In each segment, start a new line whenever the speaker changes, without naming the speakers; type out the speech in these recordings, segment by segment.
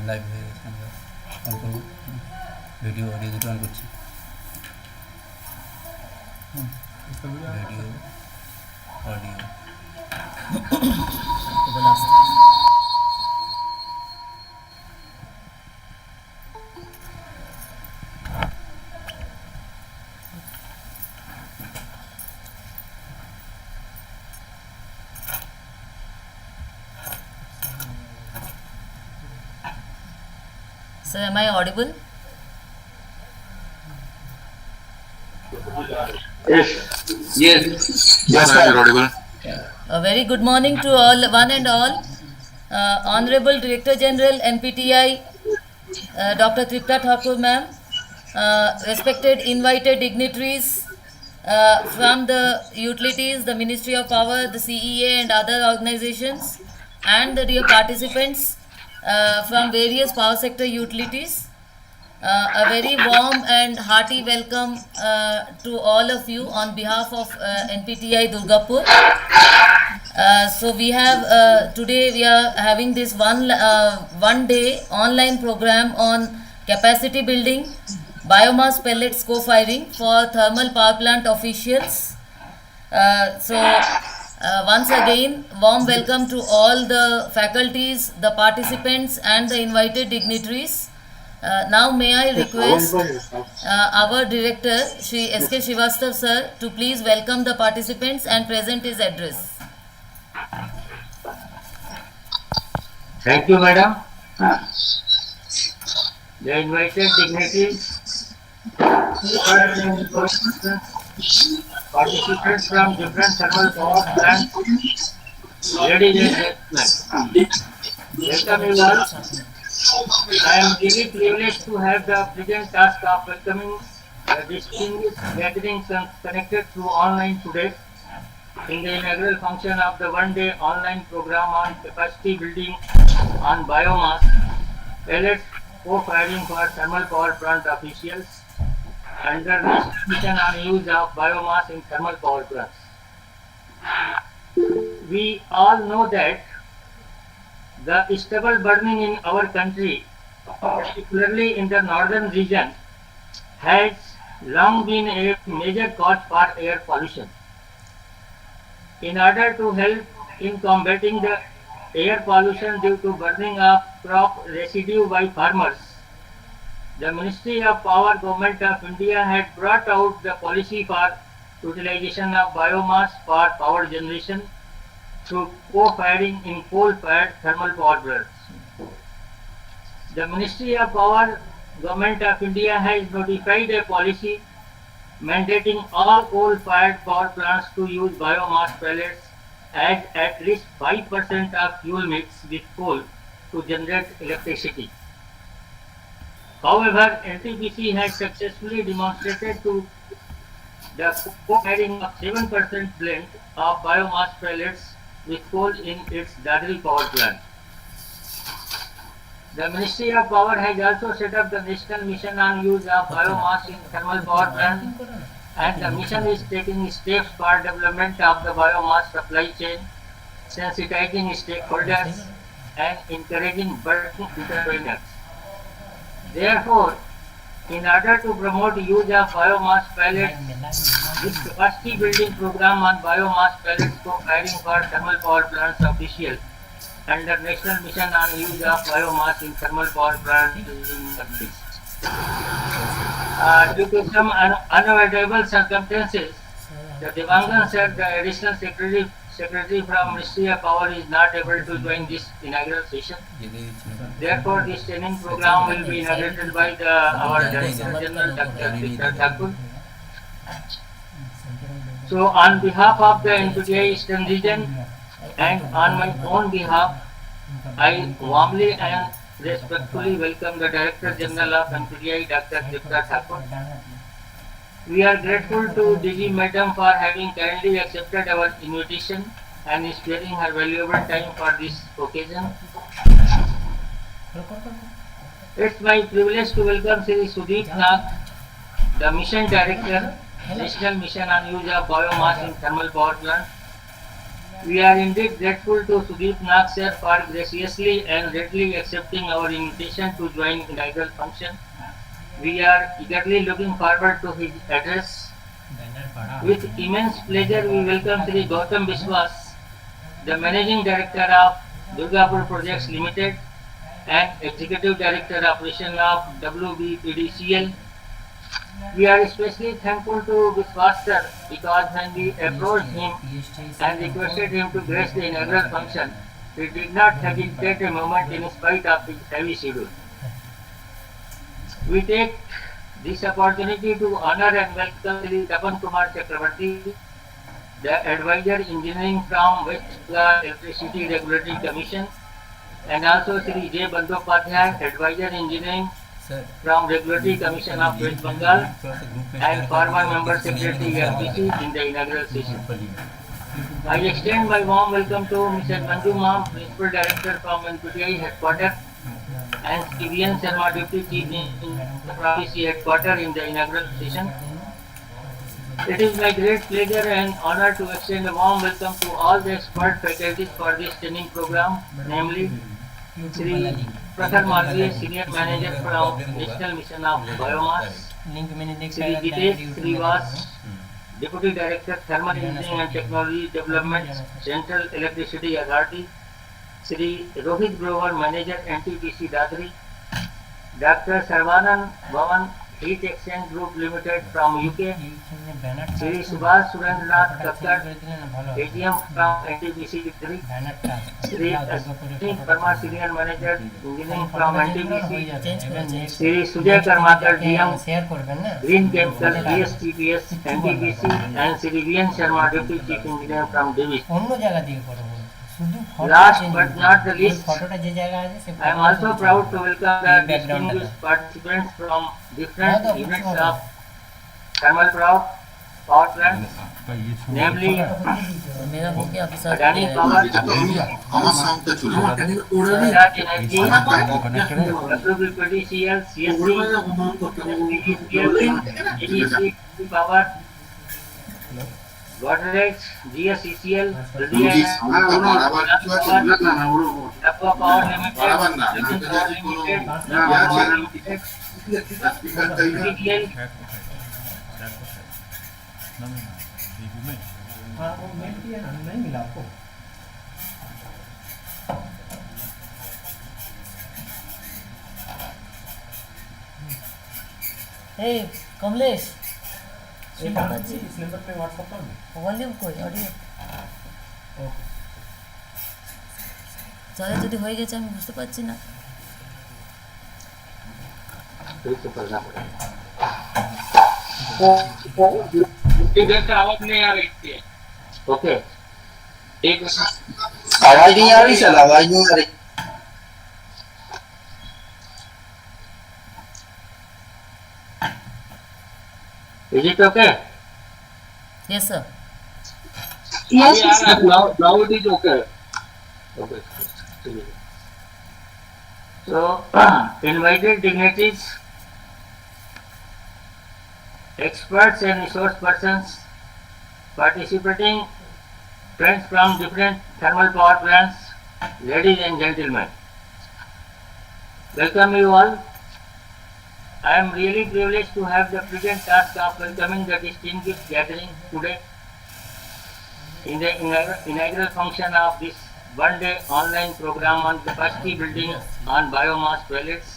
Live হয়ে গেছে, আমরা অন করবো, ভিডিও অডিও দুটো অন করছি, video audio.
So am I audible?
Yes. Yes, I am audible.
A very good morning to all, one and all. Honorable Director General NPTI, Dr. Tripta Thakur ma'am, respected invited dignitaries from the utilities, the Ministry of Power, the CEA and other organizations, and the dear participants from various power sector utilities. A very warm and hearty welcome to all of you on behalf of NPTI Durgapur. So we have today we are having this one day online program on capacity building, biomass pellets co-firing for thermal power plant officials. Once again, warm welcome to all the faculties, the participants and the invited dignitaries. Now may I request our director, Shri S.K. Srivastav sir, to please welcome the participants and present his address.
Thank you, madam. The invited dignitaries, participants from different thermal power plants, ladies and gentlemen, welcome you all. I am really privileged to have the present task of welcoming the distinguished gatherings connected through online today in the inaugural function of the one-day online program on capacity building on biomass, pellets co-firing for thermal power plant officials under mission on use of biomass in thermal power plants. We all know that the stubble burning in our country, particularly in the northern region, has long been a major cause for air pollution. In order to help in combating the air pollution due to burning of crop residue by farmers, the Ministry of Power Government of India had brought out the policy for utilization of biomass for power generation through co-firing in coal-fired thermal power plants. The Ministry of Power Government of India has notified a policy mandating all coal-fired power plants to use biomass pellets as at least 5% of fuel mix with coal to generate electricity. However, NTPC has successfully demonstrated to the co-firing of 7% blend of biomass pellets with coal in its Dadri power plant. The Ministry of Power has also set up the National Mission on Use of Biomass in Thermal Power Plant, and the mission is taking steps for development of the biomass supply chain, sensitizing stakeholders and encouraging working entrepreneurs. Therefore, in order to promote use of biomass pellets, this capacity building program on biomass pellets co-firing for thermal power plants official under National Mission on Use of Biomass in Thermal Power Plant is in practice. Due to some unavoidable circumstances, the Devangan said the Additional Secretary from Ministry of Power is not able to join this inaugural session. Therefore, this training program will be inaugurated by our Director General Dr. Tripta Thakur. So, on behalf of the NPTI Eastern Region and on my own behalf, I warmly and respectfully welcome the Director General of NPTI, Dr. Tripta Thakur. We are grateful to DG Madam for having kindly accepted our invitation and sparing her valuable time for this occasion. It's my privilege to welcome Sri Sudeep Nath, the Mission Director, National Mission on Use of Biomass in Thermal Power Plant. We are indeed grateful to Sudeep Nath sir for graciously and readily accepting our invitation to join inaugural function. We are eagerly looking forward to his address. With immense pleasure, we welcome Sri Gautam Biswas, the Managing Director of Durgapur Projects Limited and Executive Director Operation of WBPDCL. We are especially thankful to Biswas sir because when we approached him and requested him to grace the inaugural function, he did not hesitate a moment in spite of his heavy schedule. We take this opportunity to honor and welcome Sri Tapan Kumar Chakrabarti, the Advisor Engineering from West Bengal Electricity Regulatory Commission, and also Sri J. Bandyopadhyay, Advisor Engineering from Regulatory Commission of West Bengal, and former Member Secretary RPC in the inaugural session. I extend my warm welcome to Mr. Manju Mam, Principal Director from NPTI Headquarters, and Sri Sharma, Deputy Chief in the RPC Headquarters in the inaugural session. It is my great pleasure and honor to extend a warm welcome to all the expert faculties for this training program, namely Sri Pratham Malviya, Senior Manager from National Mission of Biomass, Sri Jitesh Srivas, Deputy Director Thermal Engineering and Technology Development, Central Electricity Authority, Sri Rohit Grover, Manager NTPC Dadri, Dr. Sarvanan Bhavan, Heat Exchange Group Limited from UK, Sri Subhash Surendranath Kakkar, AGM from NTPC Dadri, Sri Ashwini Verma, Senior Manager Engineering from NTPC, Sri Sujay Karmakar, GM Green Chemical, DSTPS, NTPC, and Sri VN Sharma, Deputy Chief Engineer from Division. Last but not the least, I am also proud to welcome the distinguished participants from different units of thermal power plants, namely Adani Power, Gujarat Energy, WBPDCL, CSC, EDC Power, Godrej, GSECL, Aqua Power Limited, Power Limited, CTL,
Hey, Kamlesh.
इस number पे WhatsApp कर दो
volume कोई audio যারা যদি হয়ে গেছে আমি বুঝতে পারছি না
इधर से आवाज नहीं आ रही थी। ओके एक
आवाज नहीं आ रही सर आवाज नहीं आ रही
Is it okay?
Yes, sir.
Yes, sir.
Now it is okay. Okay. So, invited dignitaries, experts and resource persons participating, friends from different thermal power plants, ladies and gentlemen. Welcome you all. I am really privileged to have the present task of welcoming the distinguished gathering today in the inaugural function of this one-day online program on capacity building on biomass pellets,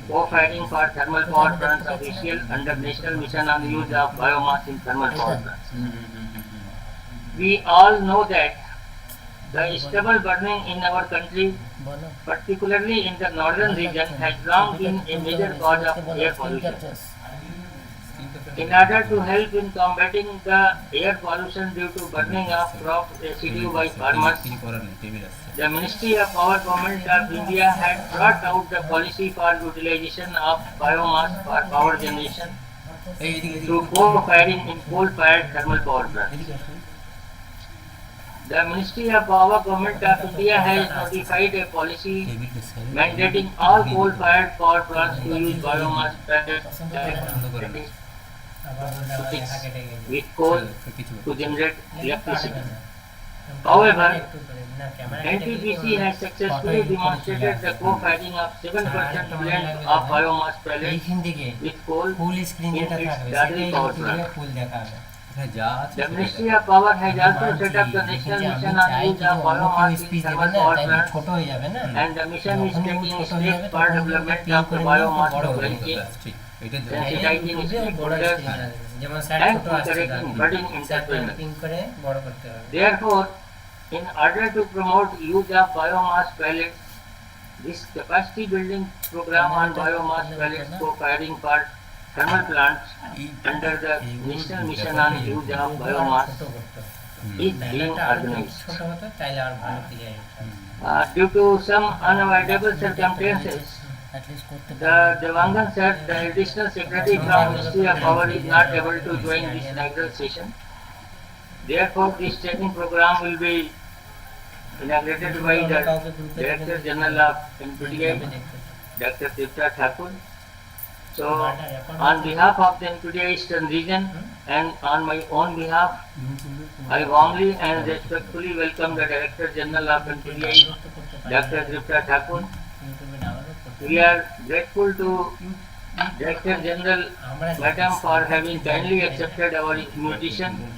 co-firing for thermal power plants official under National Mission on the Use of Biomass in Thermal Power Plants. We all know that the stubble burning in our country, particularly in the northern region, has long been a major cause of air pollution. In order to help in combating the air pollution due to burning of crop residue by farmers, the Ministry of Power Government of India had brought out the policy for utilization of biomass for power generation through co-firing in coal-fired thermal power plants. The Ministry of Power Government of India has notified a policy mandating all coal-fired power plants to use biomass pellets with coal to generate electricity. However, NTPC has successfully demonstrated the co-firing of 7% blend of biomass pellets with coal in its Dadri power plant. The Ministry of Power has also set up the National Mission on Use of Biomass in Thermal Power Plants, and the mission is taking steps for development of the biomass supply chain, sensitizing stakeholders, and encouraging budding entrepreneurs. Therefore, in order to promote use of biomass pellets, this capacity building program on biomass pellets co-firing for thermal plants under the National Mission on Use of Biomass is being organized. Due to some unavoidable circumstances, the Devangan said the additional secretary from Ministry of Power is not able to join this inaugural session. Therefore, this training program will be inaugurated by the Director General of NPTI, Dr. Tripta Thakur. So, on behalf of the NPTI Eastern Region and on my own behalf, I warmly and respectfully welcome the Director General of NPTI, Dr. Tripta Thakur. We are grateful to Director General Madam for having kindly accepted our invitation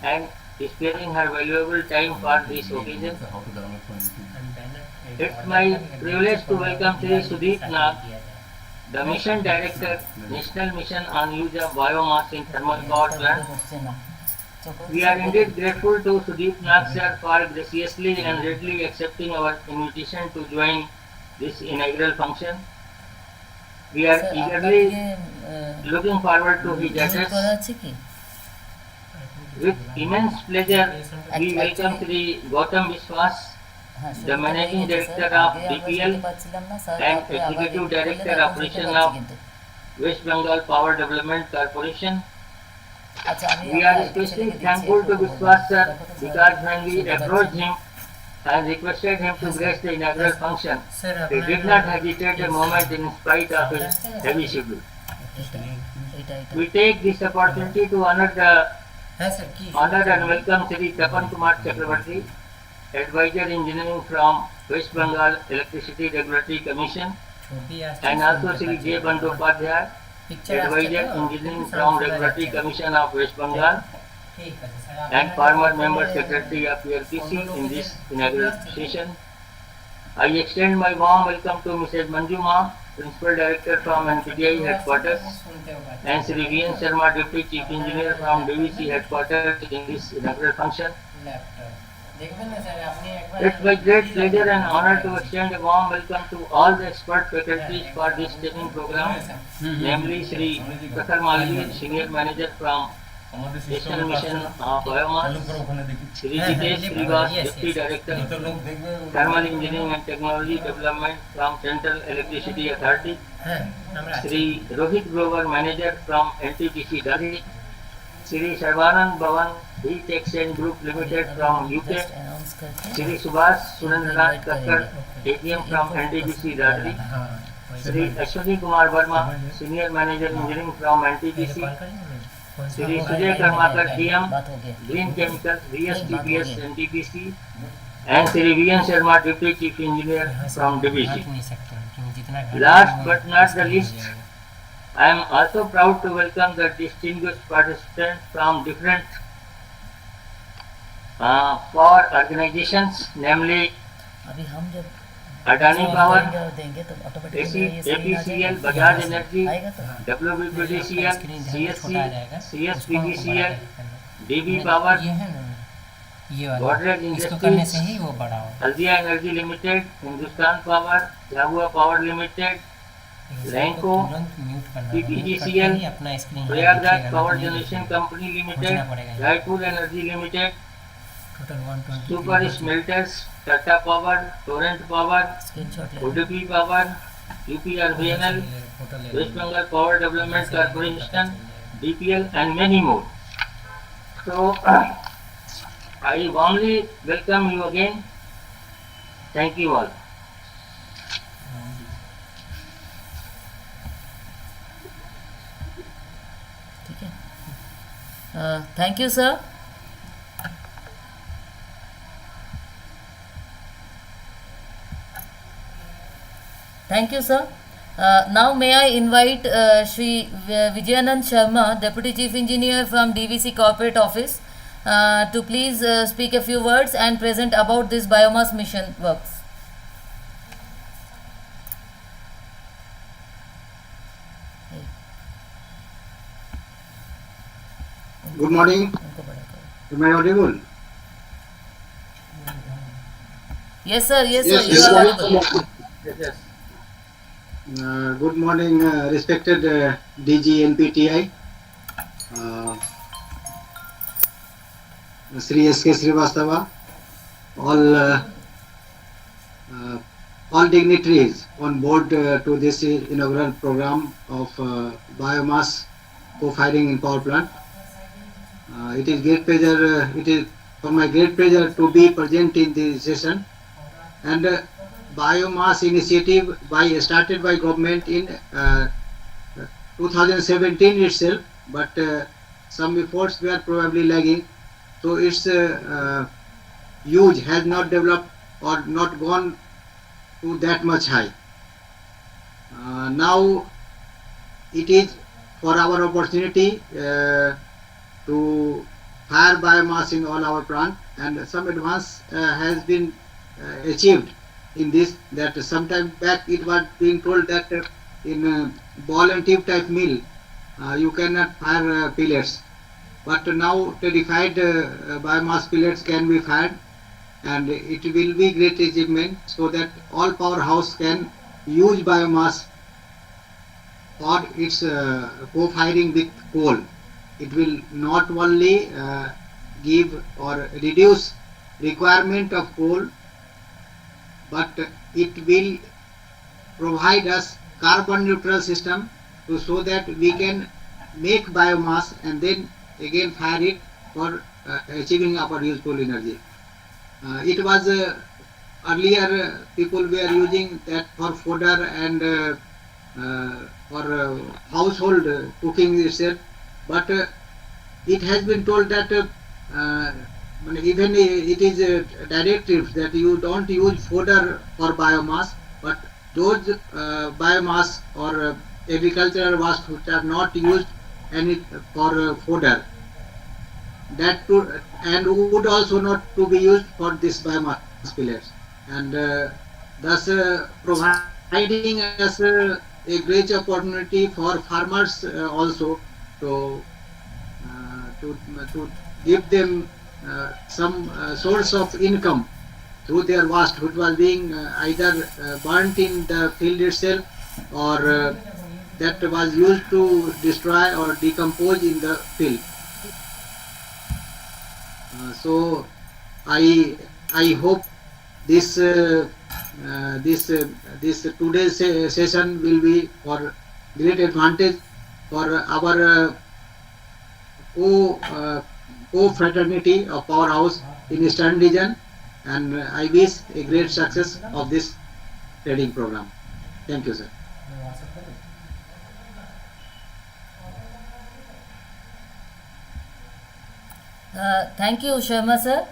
and sparing her valuable time for this occasion. It's my privilege to welcome Sri Sudeep Nag, the Mission Director, National Mission on Use of Biomass in Thermal Power Plant. We are indeed grateful to Sudeep Nag sir for graciously and readily accepting our invitation to join this inaugural function. We are eagerly looking forward to his address. With immense pleasure, we welcome Sri Gautam Biswas, the Managing Director of DPL and Executive Director Operation of West Bengal Power Development Corporation. We are especially thankful to Biswas sir because when we approached him and requested him to grace the inaugural function, he did not hesitate a moment in spite of his heavy schedule. We take this opportunity to honor and welcome Sri Tapan Kumar Chakravarti, Advisor Engineering from West Bengal Electricity Regulatory Commission, and also Sri J. Bandyopadhyay, Advisor Engineering from Regulatory Commission of West Bengal, and former Member Secretary of PRPC in this inaugural session. I extend my warm welcome to Mrs. Manju Ma, Principal Director from NPTI Headquarters, and Sri V.N. Sharma, Deputy Chief Engineer from DVC Headquarters in this inaugural function. It's my great pleasure and honor to extend a warm welcome to all the expert faculties for this training program, namely Sri Prakhar Malvi, Senior Manager from National Mission of Biomass, Sri Jitesh Srivas, Deputy Director, Thermal Engineering and Technology Development from Central Electricity Authority, Sri Rohit Grover, Manager from NTPC Dadri, Sri Sarvanand Bhavan, Heat Exchange Group Limited from UK, Sri Subhash Surendranath Kakkar, ATM from NTPC Dadri, Sri Ashwini Kumar Verma, Senior Manager Engineering from NTPC, Sri Sujay Karmakar, DM, Green Chemicals, VSTPS, NTPC, and Sri V.N. Sharma, Deputy Chief Engineer from DVC. Last but not the least, I am also proud to welcome the distinguished participants from different power organizations, namely Adani Power, APCL, Bajaj Energy, WBPDCL, CSC, CSPGCL, DB Power, Godrej Industries, Haldia Energy Limited, Hindustan Power, Jhabua Power Limited, Renco, PPGCL, Prayagraj Power Generation Company Limited, Raipur Energy Limited, Super Smelters, Tata Power, Torrent Power, Udupi Power, UPRVNL, West Bengal Power Development Corporation, DPL, and many more. So, I warmly welcome you again. Thank you all.
ठीक है. Thank you, sir. Thank you, sir. Now may I invite Shri Vijayanand Sharma, Deputy Chief Engineer from DVC Corporate Office, to please speak a few words and present about this biomass mission works.
Good morning. Am I audible?
Yes, sir. Yes, sir.
Yes,
You
yes,
are
sir.
audible.
Yes.
Good morning, respected DG NPTI, Sri S.K. Srivastava, all dignitaries on board to this inaugural program of biomass co-firing in power plant. It is great pleasure. It is for my great pleasure to be present in this session. And biomass initiative started by government in 2017 itself, but some efforts were probably lagging. So its use has not developed or not gone to that much high. Now it is for our opportunity to fire biomass in all our plant, and some advance has been achieved in this. That sometime back it was being told that in ball and tube type mill you cannot fire pellets, but now terrified biomass pellets can be fired, and it will be great achievement so that all powerhouse can use biomass for its co-firing with coal. It will not only give or reduce requirement of coal, but it will provide us carbon neutral system to so that we can make biomass and then again fire it for achieving our useful energy. It was earlier people were using that for fodder and for household cooking itself, but it has been told that even it is directives that you don't use fodder for biomass, but those biomass or agricultural waste which are not used any for fodder, that to, and would also not to be used for this biomass pellets, and thus providing us a great opportunity for farmers also to give them some source of income through their waste, which was being either burnt in the field itself or that was used to destroy or decompose in the field. So I hope this today's session will be for great advantage for our co-fraternity of powerhouse in Eastern region, and I wish a great success of this training program. Thank you, sir.
Thank you, Sharma sir.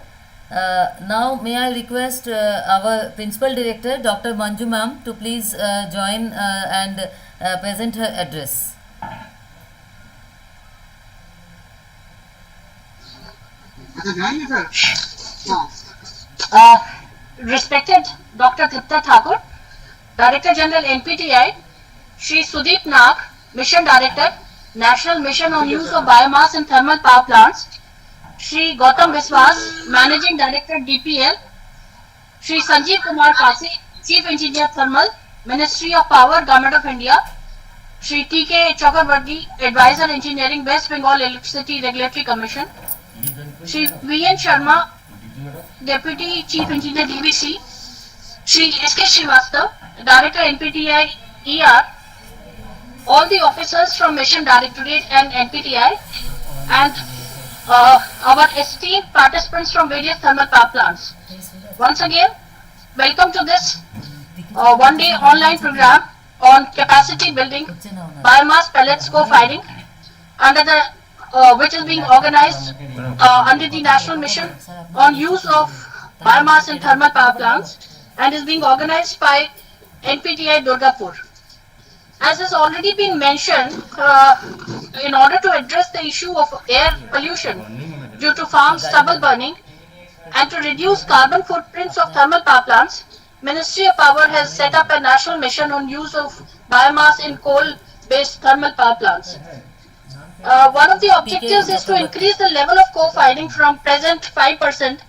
Now may I request our Principal Director, Dr. Manju ma'am, to please join and present her address.
Respected Dr. Tripta Thakur, Director General NPTI, Shri Sudeep Nag, Mission Director, National Mission on Use of Biomass in Thermal Power Plants, Shri Gautam Biswas, Managing Director DPL, Shri Sanjeev Kumar Kasi, Chief Engineer Thermal, Ministry of Power, Government of India, Shri T.K. Chakrabarti, Advisor Engineering, West Bengal Electricity Regulatory Commission, Shri V.N. Sharma, Deputy Chief Engineer DVC, Shri S.K. Srivastava, Director NPTI ER, all the officers from Mission Directorate and NPTI, and our esteemed participants from various thermal power plants. Once again, welcome to this one-day online program on capacity building, biomass pellets co-firing, under the which is being organized under the National Mission on Use of Biomass in Thermal Power Plants, and is being organized by NPTI Durgapur. As has already been mentioned, in order to address the issue of air pollution due to farm stubble burning and to reduce carbon footprints of thermal power plants, Ministry of Power has set up a national mission on use of biomass in coal-based thermal power plants. One of the objectives is to increase the level of co-firing from present 5%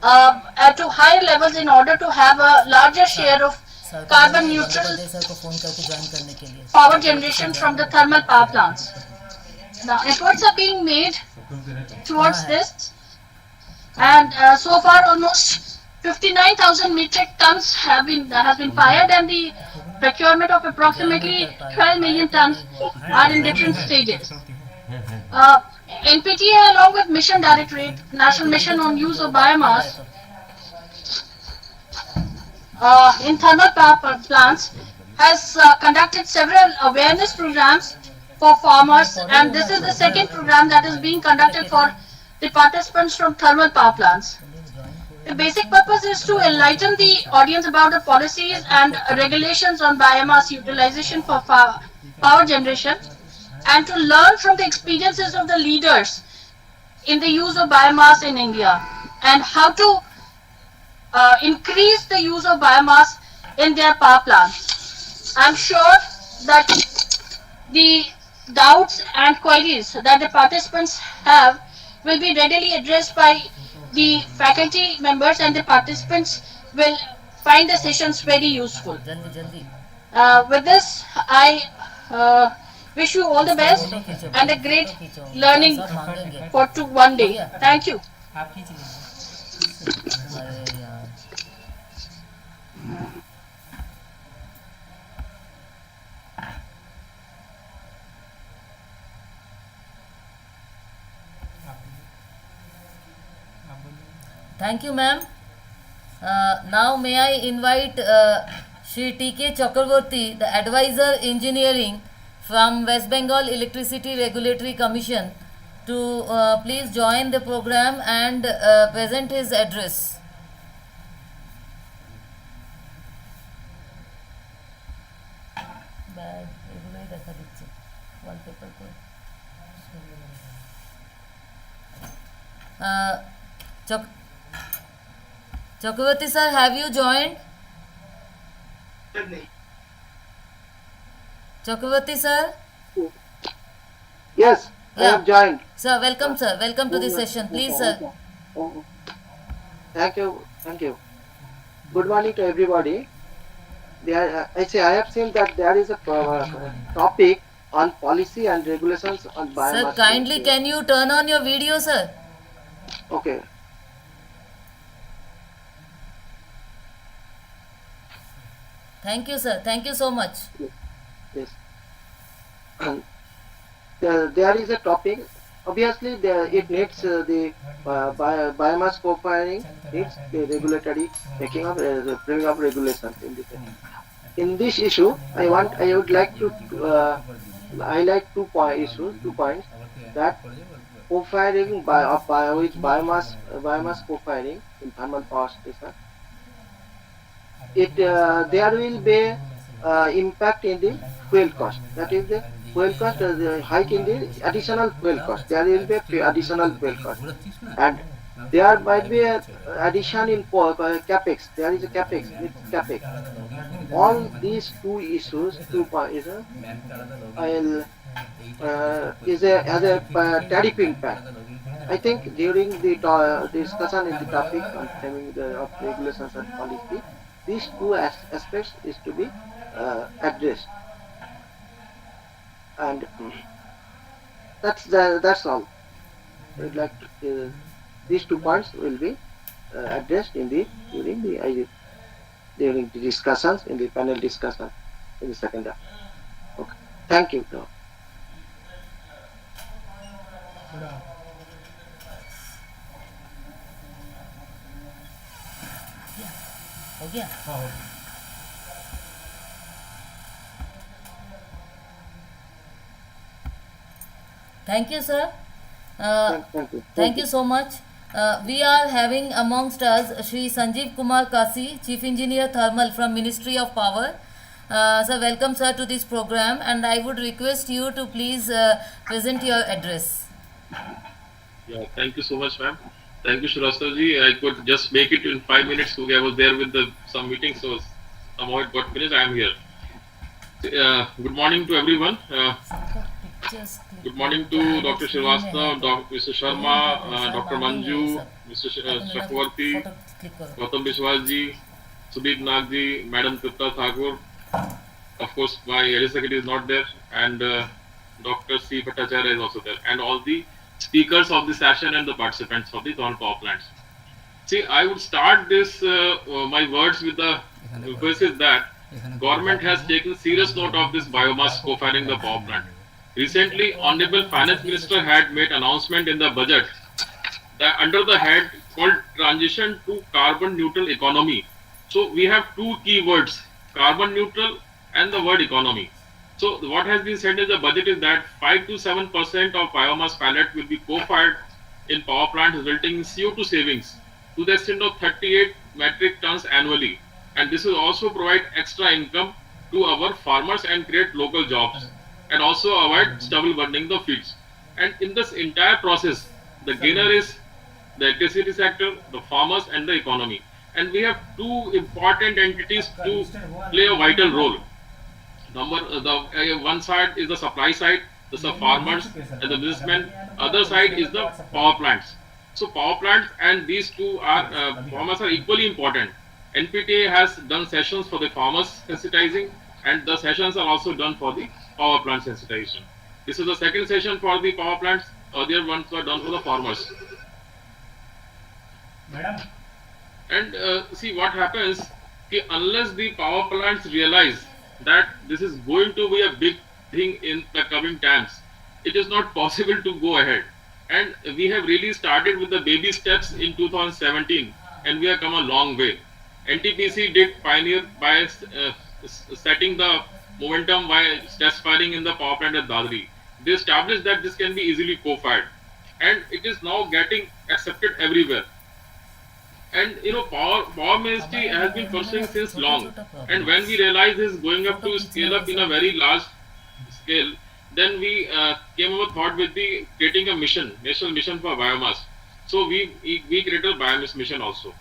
to higher levels in order to have a larger share of carbon neutral power generation from the thermal power plants. Now efforts are being made towards this, and so far almost 59,000 metric tons has been fired, and the procurement of approximately 12 million tons are in different stages. NPTI along with Mission Directorate, National Mission on Use of Biomass in thermal power plants has conducted several awareness programs for farmers, and this is the second program that is being conducted for the participants from thermal power plants. The basic purpose is to enlighten the audience about the policies and regulations on biomass utilization for power generation, and to learn from the experiences of the leaders in the use of biomass in India, and how to increase the use of biomass in their power plants. I'm sure that the doubts and queries that the participants have will be readily addressed by the faculty members, and the participants will find the sessions very useful. With this, I wish you all the best and a great learning for one day. Thank you.
Thank you, ma'am. Now may I invite Shri T.K. Chakravarti, the Advisor Engineering from West Bengal Electricity Regulatory Commission, to please join the program and present his address. Chakravarti sir, have you joined? Chakravarti sir?
Yes, I have joined.
Sir, welcome sir. Welcome to the session. Please sir.
Thank you. Thank you. Good morning to everybody. I have seen that there is a topic on policy and regulations on biomass.
Sir, kindly can you turn on your video, sir?
Okay.
Thank you, sir. Thank you so much.
Yes. There is a topic. Obviously, it needs the biomass co-firing needs the regulatory making of bringing up regulations in this. In this issue, I would like to highlight two points that co-firing with biomass co-firing in thermal power station. There will be impact in the fuel cost. That is the fuel cost, the hike in the additional fuel cost. There will be additional fuel cost, and there might be an addition in capex. There is a capex. All these two issues, has a tariff impact. I think during the discussion in the topic on of regulations and policy, these two aspects is to be addressed, and that's all. I'd like to, these 2 points will be addressed during the discussions in the panel discussion in the second half. Okay. Thank you.
हो गया? Thank you, sir.
Thank you.
Thank you so much. We are having amongst us Shri Sanjeev Kumar Kasi, Chief Engineer Thermal from Ministry of Power. So welcome, sir, to this program, and I would request you to please present your address.
Yeah, thank you so much, ma'am. Thank you, Shrastha ji. I could just make it in 5 minutes because I was there with some meetings, so somehow it got finished. I am here. Good morning to everyone. Good morning to Dr. Srivastava, Mr. Sharma, Dr. Manju, Mr. Chakravarti, Gautam Biswas ji, Sudeep Nag ji, Madam Tripta Thakur. Of course, my area secretary is not there, and Dr. C. Bhattacharya is also there, and all the speakers of the session and the participants of the thermal power plants. See, I would start this my words with the emphasis that government has taken serious note of this biomass co-firing the power plant. Recently, Honorable Finance Minister had made announcement in the budget that under the head called Transition to Carbon Neutral Economy. So we have two key words, carbon neutral and the word economy. So what has been said in the budget is that 5 to 7% of biomass pellet will be co-fired in power plant, resulting in CO2 savings to the extent of 38 metric tons annually. And this will also provide extra income to our farmers and create local jobs, and also avoid stubble burning the fields. And in this entire process, the gainer is the electricity sector, the farmers, and the economy. And we have two important entities to play a vital role. One side is the supply side, the farmers and the businessmen. Other side is the power plants. So power plants and these two are farmers are equally important. NPTI has done sessions for the farmers sensitizing, and the sessions are also done for the power plant sensitization. This is the second session for the power plants. Earlier ones were done for the farmers.
Madam.
And see what happens, unless the power plants realize that this is going to be a big thing in the coming times, it is not possible to go ahead. And we have really started with the baby steps in 2017, and we have come a long way. NTPC did pioneer by setting the momentum by test firing in the power plant at Dadri. They established that this can be easily co-fired, and it is now getting accepted everywhere. And power ministry has been pursuing since long. And when we realized this is going up to scale up in a very large scale, then we came up with thought with the creating a mission, national mission for biomass. So we created a biomass mission also.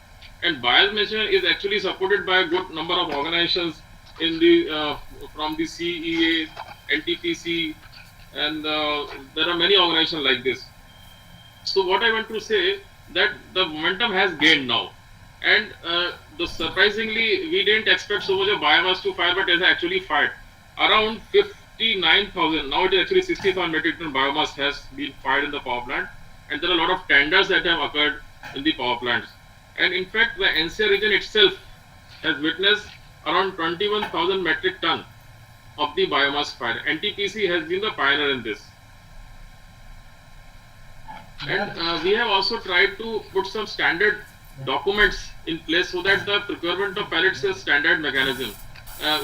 And biomass mission is actually supported by a good number of organizations in the from the CEA, NTPC, and there are many organizations like this. So what I want to say, that the momentum has gained now, and surprisingly we didn't expect so much of biomass to fire, but it has actually fired around 59,000. Now it is actually 60,000 metric ton biomass has been fired in the power plant, and there are a lot of tenders that have occurred in the power plants. And in fact, the NCR region itself has witnessed around 21,000 metric ton of the biomass fire. NTPC has been the pioneer in this. And we have also tried to put some standard documents in place so that the procurement of pellets is standard mechanism.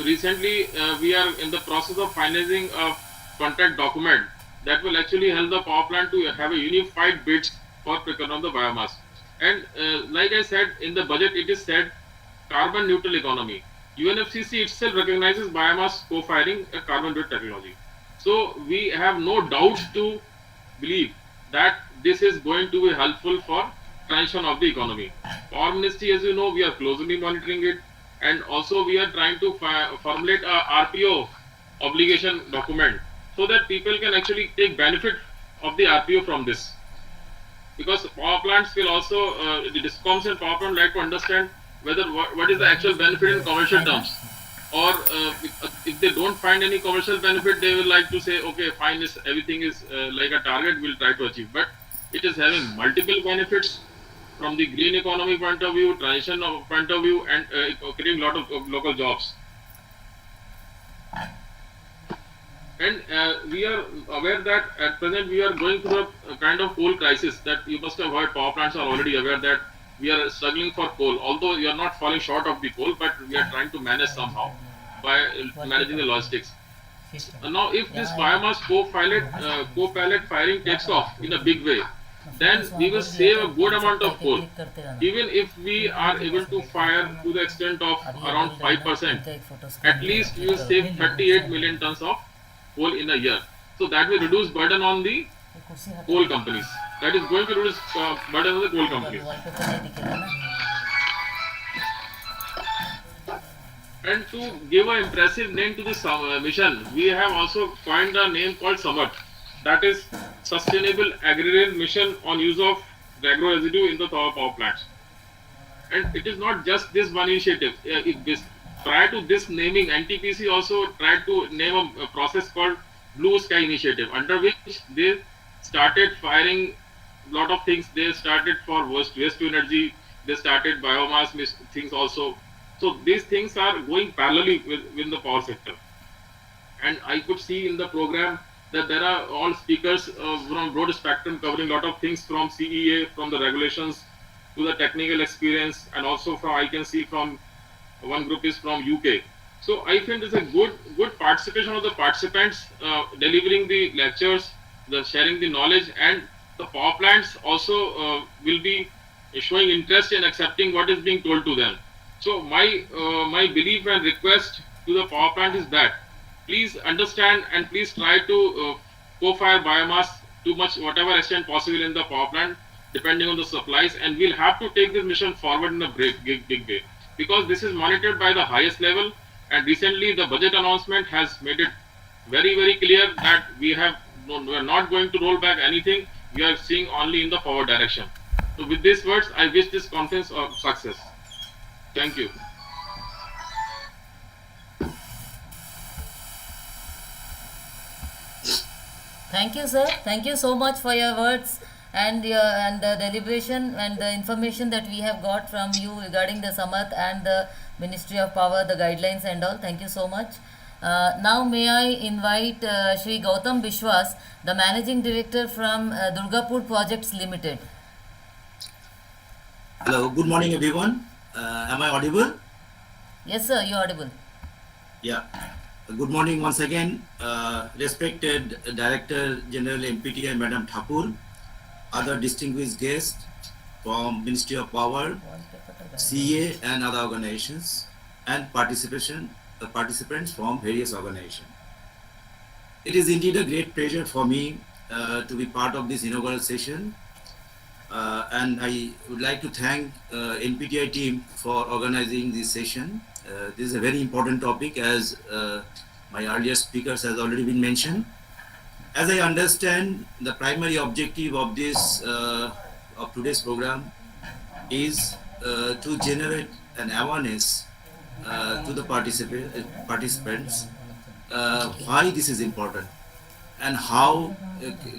Recently, we are in the process of finalizing a contract document that will actually help the power plant to have a unified bids for procurement of the biomass. And like I said, in the budget it is said carbon neutral economy. UNFCCC itself recognizes biomass co-firing a carbon neutral technology. So we have no doubts to believe that this is going to be helpful for transition of the economy. Power Ministry, as you know, we are closely monitoring it, and also we are trying to formulate a RPO obligation document so that people can actually take benefit of the RPO from this. Because power plants will also, the discoms and power plants like to understand whether what is the actual benefit in commercial terms, or if they don't find any commercial benefit, they will like to say, okay, fine, everything is like a target, we'll try to achieve. But it is having multiple benefits from the green economy point of view, transition point of view, and creating a lot of local jobs. And we are aware that at present we are going through a kind of coal crisis that you must have heard. Power plants are already aware that we are struggling for coal. Although we are not falling short of the coal, but we are trying to manage somehow by managing the logistics. Now, if this biomass co-pellet firing takes off in a big way, then we will save a good amount of coal. Even if we are able to fire to the extent of around 5%, at least we will save 38 million tons of coal in a year. So that will reduce burden on the coal companies. That is going to reduce burden on the coal companies. And to give an impressive name to this mission, we have also coined a name called SAMAT, that is Sustainable Agrarian Mission on Use of Agro Residue in the Power Plants. And it is not just this one initiative. Prior to this naming, NTPC also tried to name a process called Blue Sky Initiative, under which they started firing a lot of things. They started for waste to energy, they started biomass things also. So these things are going parallelly with the power sector. And I could see in the program that there are all speakers from broad spectrum covering a lot of things, from CEA, from the regulations to the technical experience, and also from, I can see from one group is from UK. So I think it's a good participation of the participants, delivering the lectures, the sharing the knowledge, and the power plants also will be showing interest in accepting what is being told to them. So my belief and request to the power plant is that please understand and please try to co-fire biomass to much whatever extent possible in the power plant, depending on the supplies, and we'll have to take this mission forward in a big way, because this is monitored by the highest level. And recently the budget announcement has made it very clear that we are not going to roll back anything. We are seeing only in the forward direction. So with these words, I wish this conference a success. Thank you.
Thank you, sir. Thank you so much for your words and the deliberation and the information that we have got from you regarding the Samat and the Ministry of Power, the guidelines and all. Thank you so much. Now may I invite Shri Gautam Bishwas, the Managing Director from Durgapur Projects Limited.
Hello, good morning everyone. Am I audible?
Yes, sir, you are audible.
Yeah. Good morning once again, respected Director General NPTI Madam Thakur, other distinguished guests from Ministry of Power, CA and other organizations, and participants from various organizations. It is indeed a great pleasure for me to be part of this inaugural session, and I would like to thank NPTI team for organizing this session. This is a very important topic, as my earlier speakers has already been mentioned. As I understand, the primary objective of this of today's program is to generate an awareness to the participants why this is important and how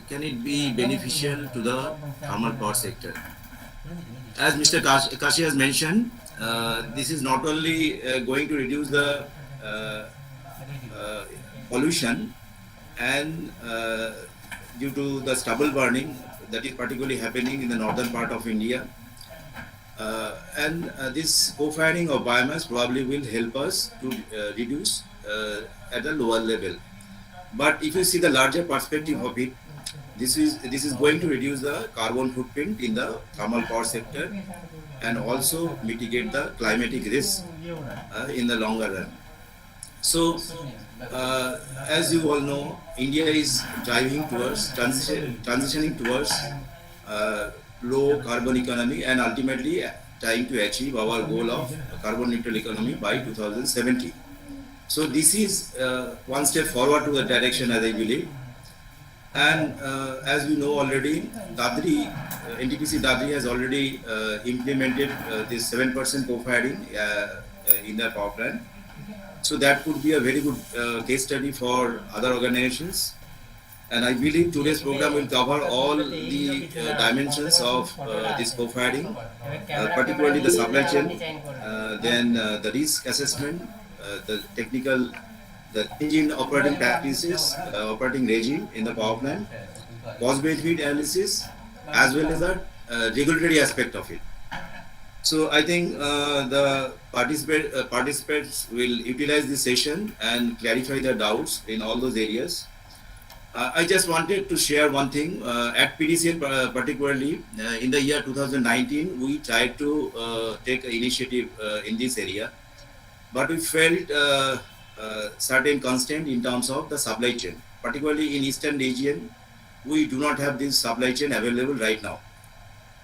can it be beneficial to the thermal power sector. As Mr. Kashi has mentioned, this is not only going to reduce the pollution and due to the stubble burning that is particularly happening in the northern part of India, and this co-firing of biomass probably will help us to reduce at a lower level. But if you see the larger perspective of it, this is going to reduce the carbon footprint in the thermal power sector and also mitigate the climatic risk in the longer run. So, as you all know, India is driving towards transitioning towards low carbon economy and ultimately trying to achieve our goal of carbon neutral economy by 2070. So this is one step forward to the direction, as I believe. And as we know already, NTPC Dadri has already implemented this 7% co-firing in their power plant. So that could be a very good case study for other organizations. And I believe today's program will cover all the dimensions of this co-firing, particularly the supply chain, then the risk assessment, the technical, the engine operating practices, operating regime in the power plant, cost benefit analysis, as well as the regulatory aspect of it. So I think the participants will utilize this session and clarify their doubts in all those areas. I just wanted to share one thing. At PDCL particularly, in the year 2019, we tried to take an initiative in this area, but we felt certain constraint in terms of the supply chain. Particularly in Eastern region, we do not have this supply chain available right now.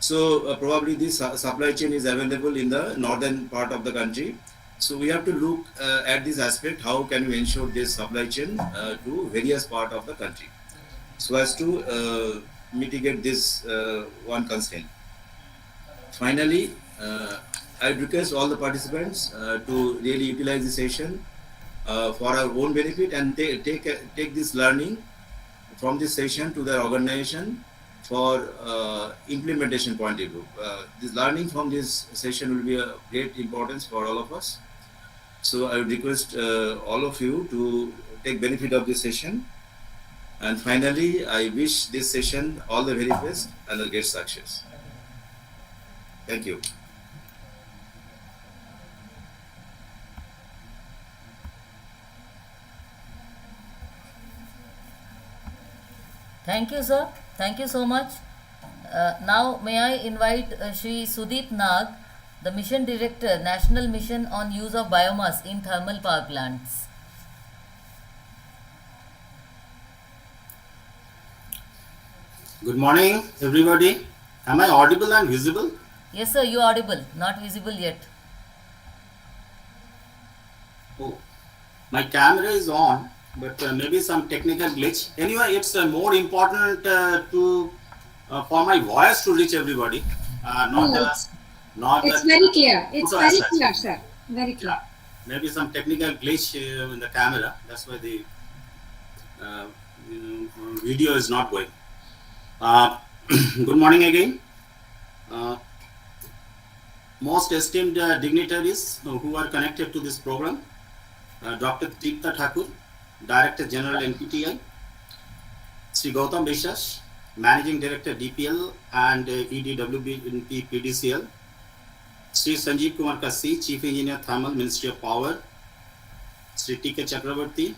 So probably this supply chain is available in the northern part of the country. So we have to look at this aspect, how can we ensure this supply chain to various part of the country, so as to mitigate this one constraint. Finally, I request all the participants to really utilize the session for our own benefit and take this learning from this session to their organization for implementation point of view. This learning from this session will be a great importance for all of us. So I would request all of you to take benefit of this session. And finally, I wish this session all the very best and a great success. Thank you.
Thank you, sir. Thank you so much. Now, may I invite Shri Sudeep Nag, the Mission Director, National Mission on Use of Biomass in Thermal Power Plants.
Good morning, everybody. Am I audible and visible?
Yes, sir, you are audible, not visible yet.
Oh, my camera is on, but maybe some technical glitch. Anyway, it's more important for my voice to reach everybody, not
it's very clear. It's very clear, sir. Very clear.
Yeah, maybe some technical glitch in the camera. That's why the video is not going. Good morning again. Most esteemed dignitaries who are connected to this program. Dr. Tripta Thakur, Director General NPTI, Sri Gautam Bishas, Managing Director DPL and EDWB PDCL, Sri Sanjeev Kumar Kassi, Chief Engineer Thermal, Ministry of Power, Sri TK Chakravarti,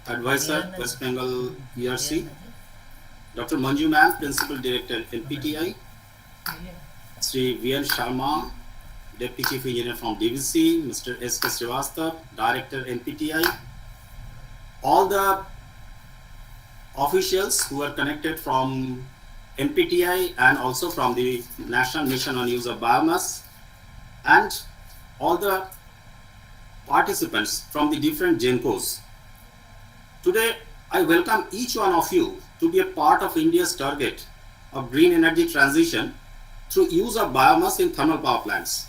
Advisor West Bengal ERC, Dr. Manju Ma'am, Principal Director NPTI, Sri VN Sharma, Deputy Chief Engineer from DVC, Mr. S.K. Srivastav, Director NPTI, all the officials who are connected from NPTI and also from the National Mission on Use of Biomass, and all the participants from the different GENCOs. Today, I welcome each one of you to be a part of India's target of green energy transition through use of biomass in thermal power plants.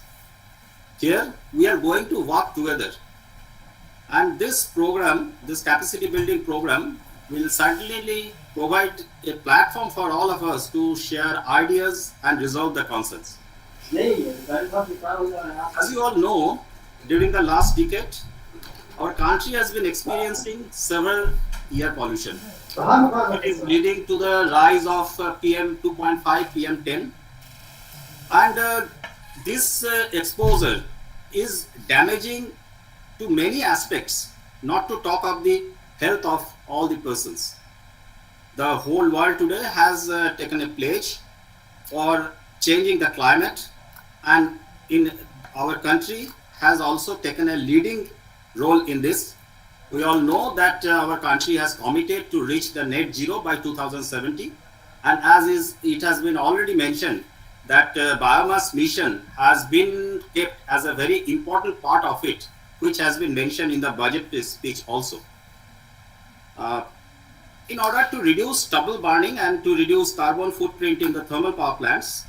Here, we are going to work together. And this program, this capacity building program, will certainly provide a platform for all of us to share ideas and resolve the concerns. As you all know, during the last decade, our country has been experiencing severe air pollution. It is leading to the rise of PM 2.5, PM 10. And this exposure is damaging to many aspects, not to talk of the health of all the persons. The whole world today has taken a pledge for changing the climate, and in our country has also taken a leading role in this. We all know that our country has committed to reach the net zero by 2070, and it has been already mentioned that biomass mission has been kept as a very important part of it, which has been mentioned in the budget speech also. In order to reduce stubble burning and to reduce carbon footprint in the thermal power plants,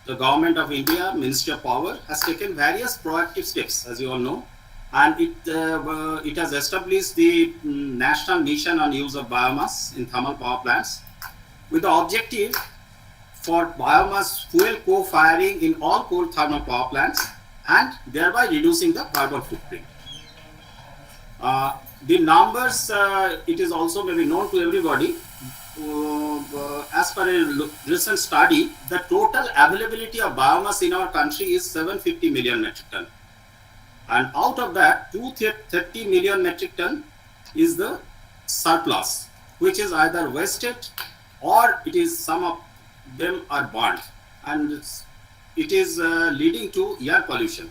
the Government of India, Ministry of Power, has taken various proactive steps, as you all know, and it has established the National Mission on Use of Biomass in thermal power plants with the objective for biomass fuel co-firing in all coal thermal power plants and thereby reducing the carbon footprint. The numbers, it is also maybe known to everybody, as per a recent study, the total availability of biomass in our country is 750 million metric ton. And out of that, 230 million metric ton is the surplus, which is either wasted or it is some of them are burnt, and it is leading to air pollution.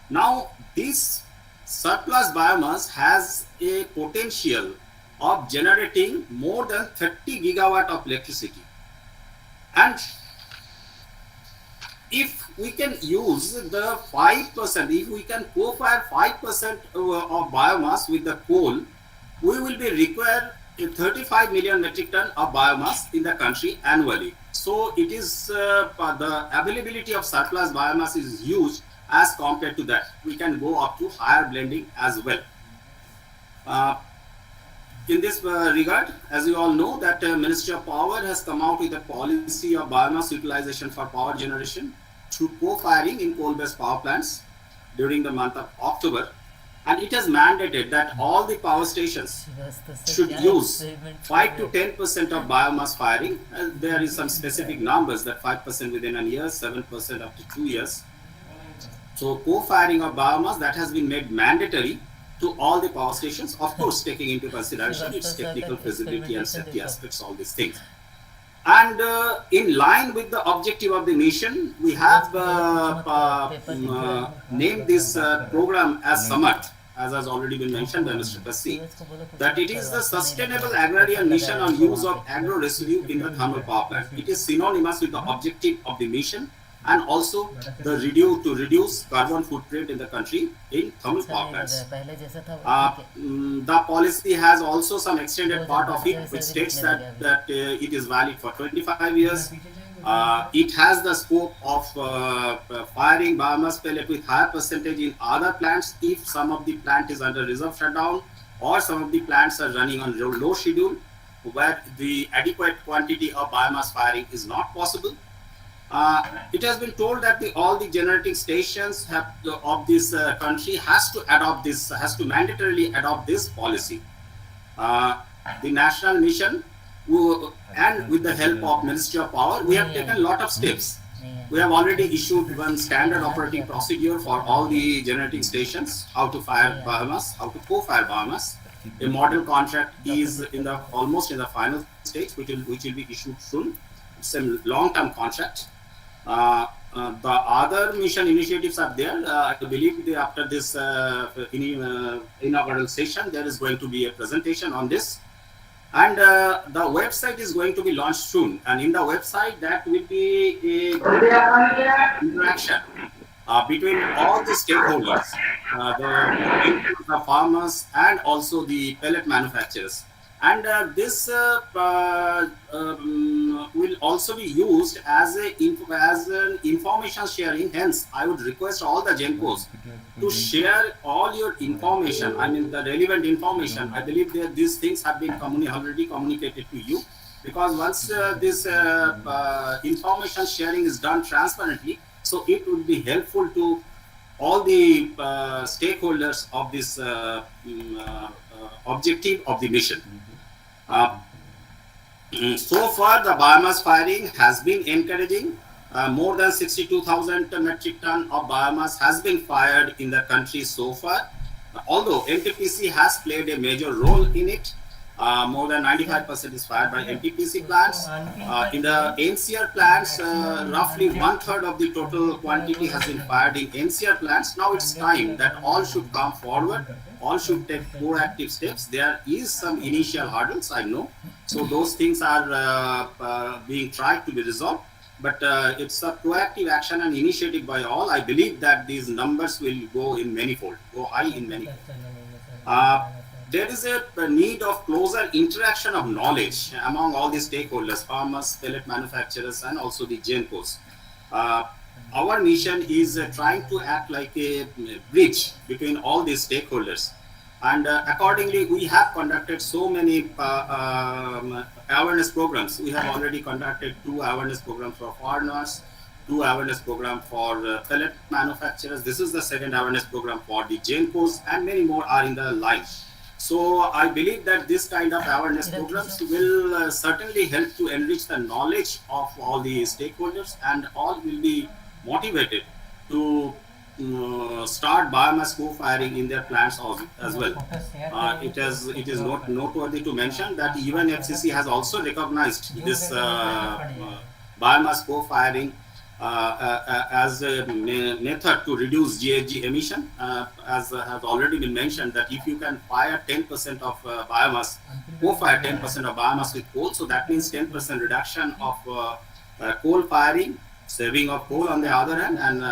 Now, this surplus biomass has a potential of generating more than 30 gigawatt of electricity. And if we can use the 5%, if we can co-fire 5% of biomass with the coal, we will be require 35 million metric ton of biomass in the country annually. So it is the availability of surplus biomass is huge as compared to that. We can go up to higher blending as well. In this regard, as you all know, that Ministry of Power has come out with a policy of biomass utilization for power generation through co-firing in coal-based power plants during the month of October. And it has mandated that all the power stations should use 5 to 10% of biomass firing. There is some specific numbers that 5% within a year, 7% up to 2 years. So co-firing of biomass, that has been made mandatory to all the power stations, of course, taking into consideration its technical feasibility and safety aspects, all these things. And in line with the objective of the mission, we have named this program as SAMARTH, as has already been mentioned by Mr. Kassi, that it is the Sustainable Agrarian Mission on Use of Agro Residue in the Thermal Power Plant. It is synonymous with the objective of the mission and also the reduce carbon footprint in the country in thermal power plants. The policy has also some extended part of it, which states that it is valid for 25 years. It has the scope of firing biomass pellet with higher percentage in other plants if some of the plant is under reserve shutdown or some of the plants are running on low schedule where the adequate quantity of biomass firing is not possible. It has been told that all the generating stations of this country has to mandatorily adopt this policy. The national mission, and with the help of Ministry of Power, we have taken a lot of steps. We have already issued one standard operating procedure for all the generating stations, how to fire biomass, how to co-fire biomass. A model contract is almost in the final stage, which will be issued soon. It's a long-term contract. The other mission initiatives are there. I believe after this inaugural session, there is going to be a presentation on this. And the website is going to be launched soon. And in the website, that will be a interaction between all the stakeholders, the farmers and also the pellet manufacturers. And this will also be used as an information sharing. Hence, I would request all the GENCOs to share all your information, I mean the relevant information. I believe that these things have been already communicated to you, because once this information sharing is done transparently, so it would be helpful to all the stakeholders of this objective of the mission. So far, the biomass firing has been encouraging. More than 62,000 metric ton of biomass has been fired in the country so far. Although NTPC has played a major role in it, more than 95% is fired by NTPC plants. In the NCR plants, roughly 1/3 of the total quantity has been fired in NCR plants. Now it's time that all should come forward. All should take proactive steps. There is some initial hurdles, I know. So those things are being tried to be resolved. But it's a proactive action and initiative by all. I believe that these numbers will go high in manifold. There is a need of closer interaction of knowledge among all the stakeholders, farmers, pellet manufacturers, and also the GENCOs. Our mission is trying to act like a bridge between all these stakeholders. And accordingly, we have conducted so many awareness programs. We have already conducted 2 awareness programs for farmers, 2 awareness programs for pellet manufacturers. This is the 2nd awareness program for the GENCOs, and many more are in the line. So I believe that this kind of awareness programs will certainly help to enrich the knowledge of all the stakeholders, and all will be motivated to start biomass co-firing in their plants as well. It is noteworthy to mention that even FCC has also recognized this biomass co-firing as a method to reduce GHG emission, as has already been mentioned, that if you can fire 10% of biomass, co-fire 10% of biomass with coal, so that means 10% reduction of coal firing, saving of coal on the other hand, and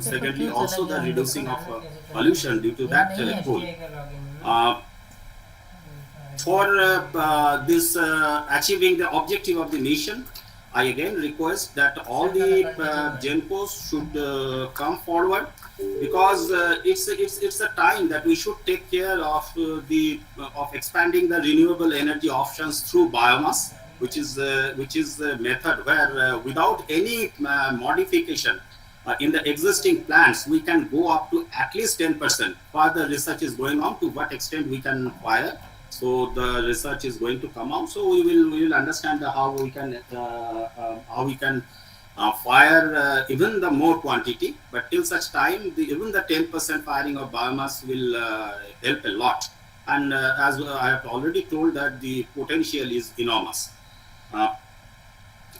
secondly also the reducing of pollution due to that coal. For this achieving the objective of the mission, I again request that all the GENCOs should come forward, because it's a time that we should take care of of expanding the renewable energy options through biomass, which is a method where without any modification in the existing plants, we can go up to at least 10%. Further research is going on to what extent we can fire. So the research is going to come out. So we will understand how we can fire even the more quantity. But till such time, even the 10% firing of biomass will help a lot. And as I have already told, that the potential is enormous.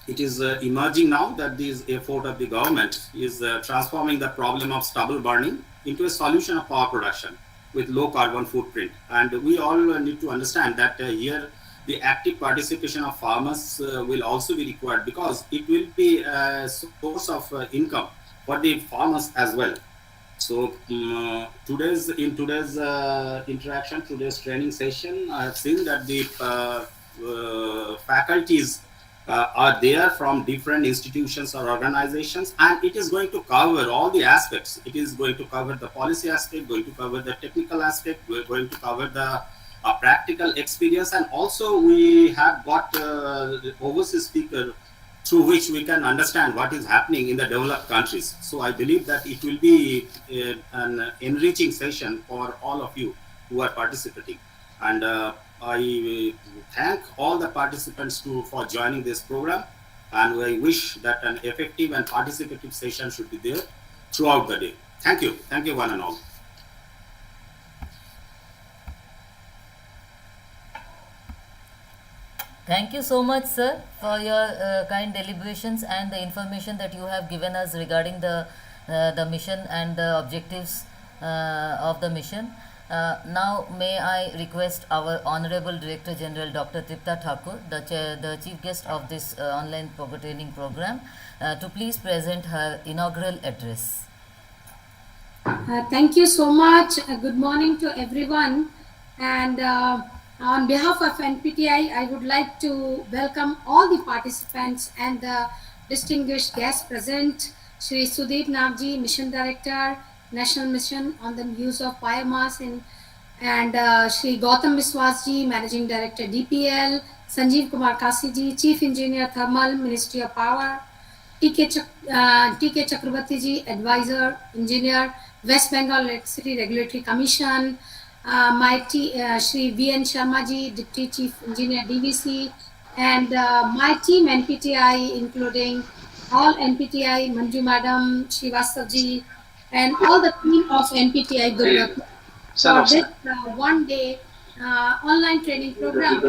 It is emerging now that this effort of the government is transforming the problem of stubble burning into a solution of power production with low carbon footprint. And we all need to understand that here the active participation of farmers will also be required, because it will be a source of income for the farmers as well. So today's interaction, today's training session, I have seen that the faculties are there from different institutions or organizations, and it is going to cover all the aspects. It is going to cover the policy aspect, going to cover the technical aspect, we're going to cover the practical experience, and also we have got the overseas speaker through which we can understand what is happening in the developed countries. So I believe that it will be an enriching session for all of you who are participating. And I thank all the participants for joining this program, and I wish that an effective and participative session should be there throughout the day. Thank you one and all.
Thank you so much, sir, for your kind deliberations and the information that you have given us regarding the mission and the objectives of the mission. Now, may I request our Honorable Director General Dr. Tripta Thakur, the chief guest of this online training program, to please present her inaugural address.
Thank you so much. Good morning to everyone. And on behalf of NPTI, I would like to welcome all the participants and the distinguished guests present. Shri Sudeep Nagji, Mission Director, National Mission on the Use of Biomass, and Shri Gautam Biswasji, Managing Director DPL, Sanjeev Kumar Kasiji, Chief Engineer Thermal, Ministry of Power, TK Chakrabarti ji, Advisor, Engineer, West Bengal Electricity Regulatory Commission, Shri VN Sharma ji, Deputy Chief Engineer DVC, and my team NPTI, including all NPTI, Manju Madam, Srivastav ji, and all the team of NPTI Durgapur for this one-day online training program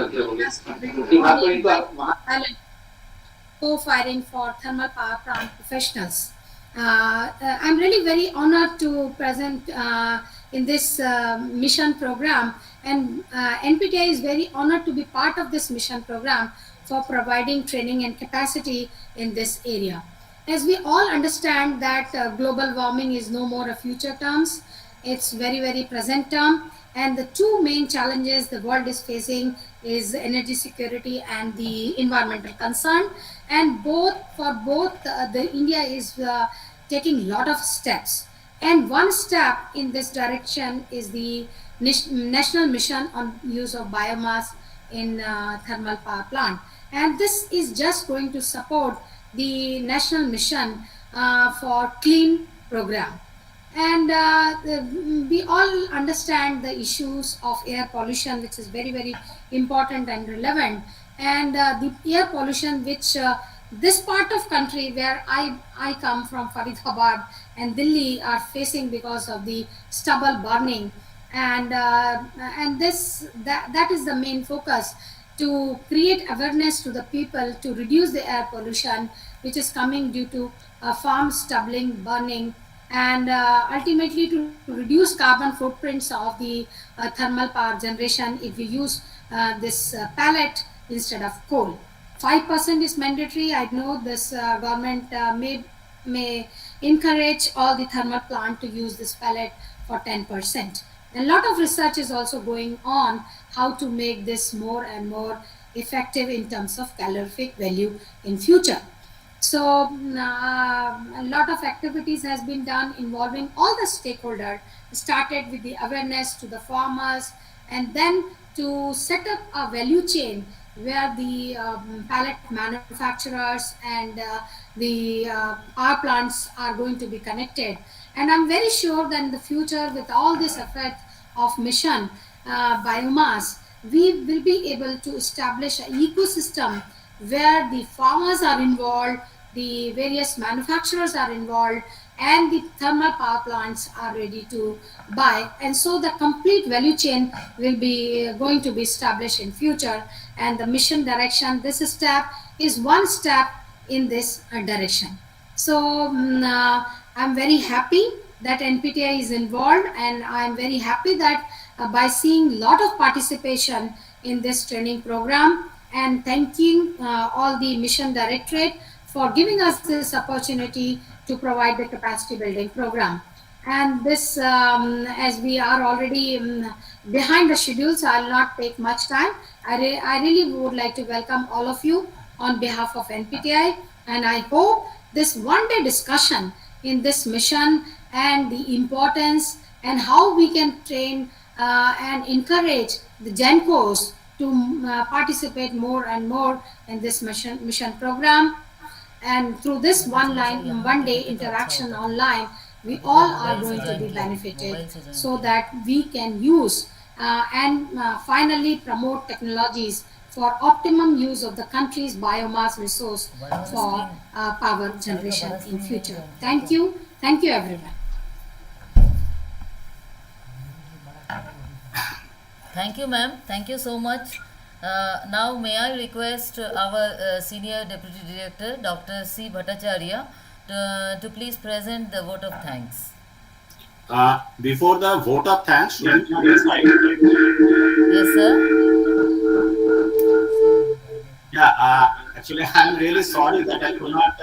co-firing for thermal power plant professionals. I'm really very honored to present in this mission program, and NPTI is very honored to be part of this mission program for providing training and capacity in this area. As we all understand that global warming is no more a future terms, it's very, very present term, and the two main challenges the world is facing is energy security and the environmental concern, and the India is taking a lot of steps, and one step in this direction is the national mission on use of biomass in thermal power plant, and this is just going to support the national mission for clean program. And we all understand the issues of air pollution, which is very, very important and relevant. And the air pollution which this part of country where I come from, Faridabad and Delhi, are facing because of the stubble burning. And that is the main focus, to create awareness to the people to reduce the air pollution which is coming due to farm stubbling, burning, and ultimately to reduce carbon footprints of the thermal power generation if we use this pellet instead of coal. 5% is mandatory. I know this government may encourage all the thermal plant to use this pellet for 10%. A lot of research is also going on how to make this more and more effective in terms of calorific value in future. So a lot of activities has been done involving all the stakeholders, started with the awareness to the farmers, and then to set up a value chain where the pellet manufacturers and the power plants are going to be connected. And I'm very sure that in the future, with all this effort of mission biomass, we will be able to establish an ecosystem where the farmers are involved, the various manufacturers are involved, and the thermal power plants are ready to buy. And so the complete value chain will be going to be established in future. And the mission direction, this step is one step in this direction. So I'm very happy that NPTI is involved, and I'm very happy that by seeing lot of participation in this training program, and thanking all the mission directorate for giving us this opportunity to provide the capacity building program. And this, as we are already behind the schedule, so I'll not take much time. I really would like to welcome all of you on behalf of NPTI, and I hope this one-day discussion in this mission and the importance and how we can train and encourage the GENCOs to participate more and more in this mission program. And through this one day interaction online, we all are going to be benefited, so that we can use and finally promote technologies for optimum use of the country's biomass resource for power generation in future. Thank you everyone.
Thank you, ma'am. Thank you so much. Now, may I request our Senior Deputy Director, Dr. C. Bhattacharya, to please present the vote of thanks.
Before the vote of thanks,
Yes, sir.
Yeah, actually, I'm really sorry that I could not